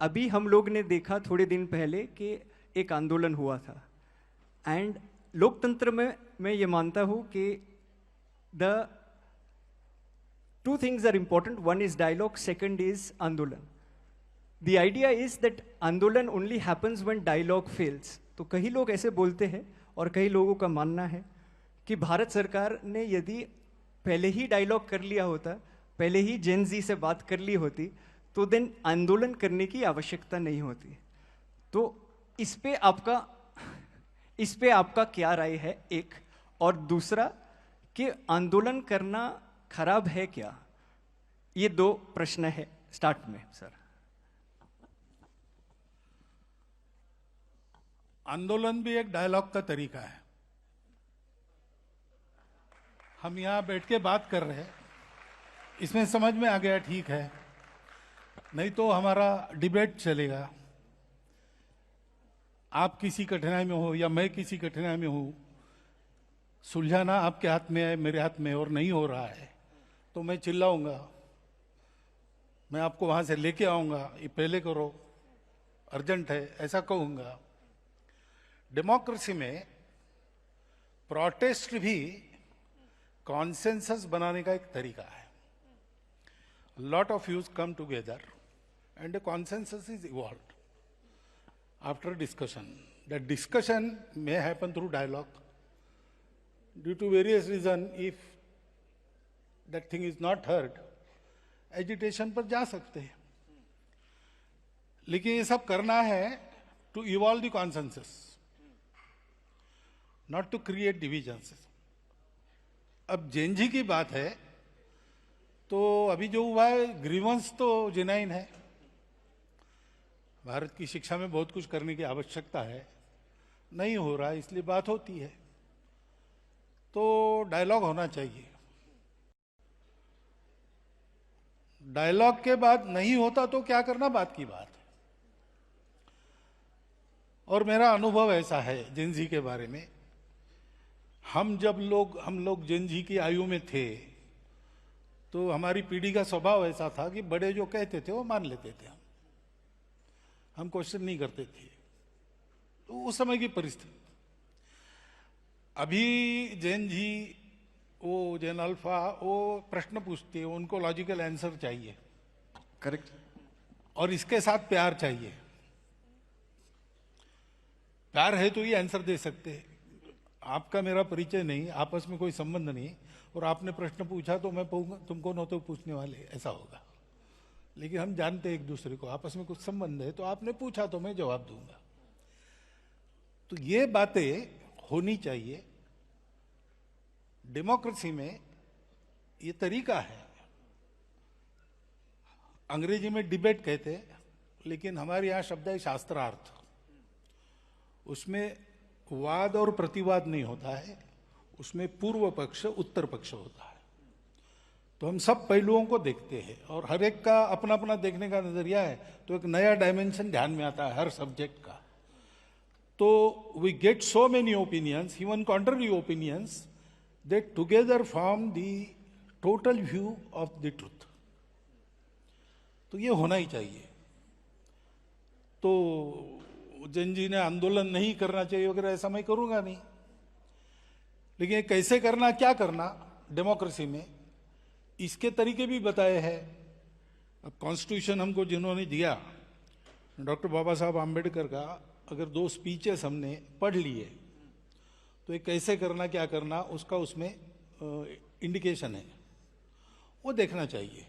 अभी हम लोग ने देखा थोड़े दिन पहले कि एक आंदोलन हुआ था। एंड लोकतंत्र में मैं ये मानता हूँ कि the two things are important, one is dialogue, second is andolan. The idea is that andolan only happens when dialogue fails. तो कई लोग ऐसे बोलते हैं और कई लोगों का मानना है कि भारत सरकार ने यदि पहले ही डायलॉग कर लिया होता, पहले ही जेन जी से बात कर ली होती, तो देन आंदोलन करने की आवश्यकता नहीं होती। तो इस पे आपका क्या राय है, एक? और दूसरा कि आंदोलन करना खराब है क्या? ये दो प्रश्न है स्टार्ट में सर। आंदोलन भी एक डायलॉग का तरीका है। हम यहां बैठ के बात कर रहे हैं, इसमें समझ में आ गया, ठीक है, नहीं तो हमारा डिबेट चलेगा। आप किसी कठिनाई में हो या मैं किसी कठिनाई में हूं, सुलझाना आपके हाथ में है, मेरे हाथ में, और नहीं हो रहा है तो मैं चिल्लाऊंगा, मैं आपको वहां से लेके आऊंगा, ये पहले करो, अर्जेंट है, ऐसा कहूंगा। डेमोक्रेसी में प्रोटेस्ट भी कॉन्सेंसस बनाने का एक तरीका है। Lot of views come together and a consensus is evolved after discussion. That discussion may happen through dialogue. Due to various reasons, if that thing is not heard, agitation पर जा सकते हैं। लेकिन ये सब करना है to evolve the consensus, not to create divisions. अब जेएनजी की बात है तो अभी जो हुआ है, ग्रीवेंस तो जेन्युइन है। भारत की शिक्षा में बहुत कुछ करने की आवश्यकता है, नहीं हो रहा है, इसलिए बात होती है। तो डायलॉग होना चाहिए। डायलॉग के बाद नहीं होता तो क्या करना, बात की बात है। और मेरा अनुभव ऐसा है जेन जी के बारे में, हम लोग जेन जी की आयु में थे तो हमारी पीढ़ी का स्वभाव ऐसा था कि बड़े जो कहते थे वो मान लेते थे, हम क्वेश्चन नहीं करते थे। तो उस समय की परिस्थिति। अभी जेन जी, वो जेन अल्फा, वो प्रश्न पूछते हैं, उनको लॉजिकल आंसर चाहिए, करेक्ट, और इसके साथ प्यार चाहिए। प्यार है तो ये आंसर दे सकते हैं। आपका मेरा परिचय नहीं, आपस में कोई संबंध नहीं, और आपने प्रश्न पूछा तो मैं पूछूंगा, तुम कौन होते हो पूछने वाले, ऐसा होगा। लेकिन हम जानते हैं एक दूसरे को, आपस में कुछ संबंध है, तो आपने पूछा तो मैं जवाब दूंगा। तो ये बातें होनी चाहिए। डेमोक्रेसी में ये तरीका है। अंग्रेजी में डिबेट कहते हैं, लेकिन हमारे यहां शब्द है शास्त्रार्थ। उसमें वाद और प्रतिवाद नहीं होता है, उसमें पूर्व पक्ष उत्तर पक्ष होता है। तो हम सब पहलुओं को देखते हैं और हर एक का अपना अपना देखने का नजरिया है, तो एक नया डायमेंशन ध्यान में आता है हर सब्जेक्ट का। तो we get so many opinions, even contrary opinions, that together form the total view of the truth. तो ये होना ही चाहिए। तो जेन जी ने आंदोलन नहीं करना चाहिए वगैरह, ऐसा मैं करूंगा नहीं। लेकिन कैसे करना, क्या करना डेमोक्रेसी में, इसके तरीके भी बताए हैं। अब कॉन्स्टिट्यूशन हमको जिन्होंने दिया, डॉक्टर बाबा साहब आम्बेडकर का, अगर 2 स्पीचेस हमने पढ़ लिए तो ये कैसे करना, क्या करना, उसका उसमें इंडिकेशन है, वो देखना चाहिए।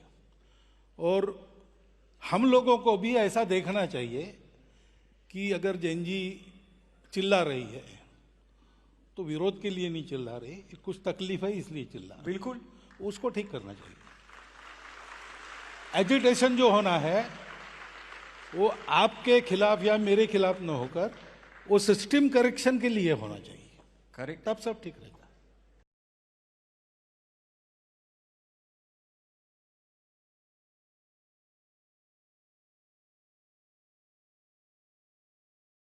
और हम लोगों को भी ऐसा देखना चाहिए कि अगर जेन जी चिल्ला रही है तो विरोध के लिए नहीं चिल्ला रही, कुछ तकलीफ है इसलिए चिल्ला रही। बिल्कुल, उसको ठीक करना चाहिए। एजिटेशन जो होना है वो आपके खिलाफ या मेरे खिलाफ न होकर वो सिस्टम करेक्शन के लिए होना चाहिए। करेक्ट, तब सब ठीक रहेगा।